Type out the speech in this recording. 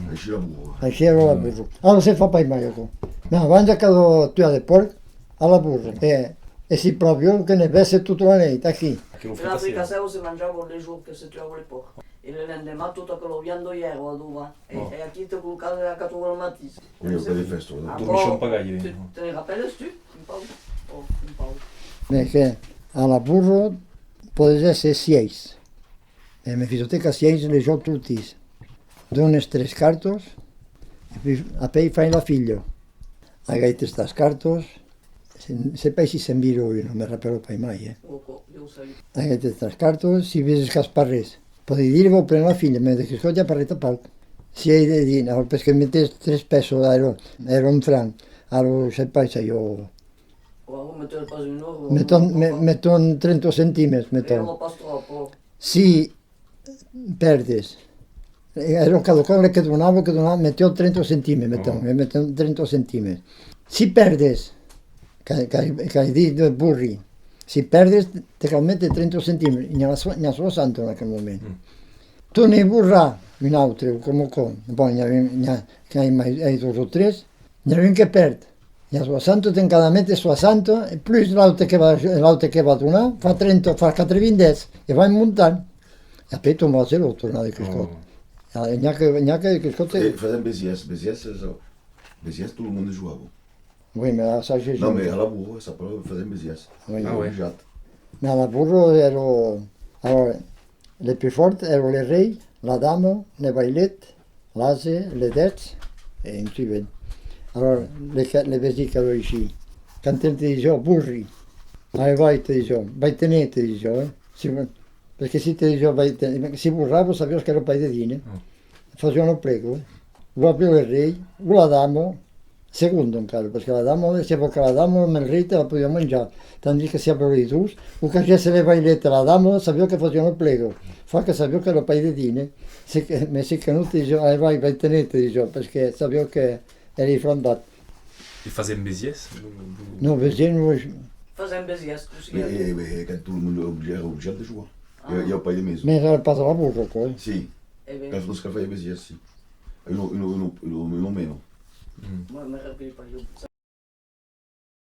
Així la burro. Així era la burro. Ara se fa mai mai, això. No, abans que tu de porc, a la burro. E si proprio che ne vesse tutta la nit, aquí. In Africa se mangiavo le jours che si trovava le porc. E le l'endemà tutto quello viando ieri o dove. E aquí te col caso della cattura al mattino. Oui, au palais festo. Dormisce un pagaglio. Te ne rappelles tu? Un po'? Oh, un po'. Perché alla burro può essere 6. E mi fiso te che 6 le ho tutti. Dones 3 cartos, e poi fai la figlio. Agaite estas cartos, se paesi se miro io non mi rappello poi mai. Agaite estas cartos, si vedi casparres. Puoi dire che prendo la figlia, mi dice che già parrete palco. Si hai di dire, perché mettete 3 peso, era un franc. Allora se paesi io... Metto 30 centimetri, metto. Si perdes, era un caducone che donava, metto 30 centimetri, metto 30 centimetri. Si perdes, che hai detto burri, si perdes, te mette 30 centimetri, non so santo in quel momento. Tu ne burra un altro, come con, poi che hai 2 o 3, ne hai che perde. Ja 60 ten cada mette 60 e plus l'altre che va a donar fa 30, fa 90 e va muntant. E poi tu m'ho zero tornar de Criscot. N'hi ha que de Criscot... Fazem Béziers, Béziers tout le monde jugava. Oui, mais là, ça j'ai Non, mais à la burro, ça parle fazem Béziers. Oui. Ah ouais. Mais à la burro ero... Alors, les plus fortes ero les reis, la dama, les bailettes, l'ase, les dettes e in Tibet. Allora, le vesi che avevo així. Quand te dicevo, burri, vai te dicevo, vai tenere te dicevo, perché se te dicevo, vai tenere, si burrava, sapevo che era pai di dine, facevano prego, proprio il re, o la dama, secondo encara, perché la dama, diceva che la dama nel re te la poteva mangiare, tanto che si apriva i dus, o che se le vailette la dama, sapevo che facevano prego, fa che sapevo che era pai di dine, ma se che non ti dicevo, vai tenere te dicevo, perché sapevo che eri frondat. E fazem Béziers? No, Béziers no... Fazem Béziers, Mais quand tout le monde era obligado de jouar. E o pai de mesmo. Mas era para la burra, coi. Sim. Quand on se café Béziers, sim. Eu não menos. Moi, je me rappelle pas.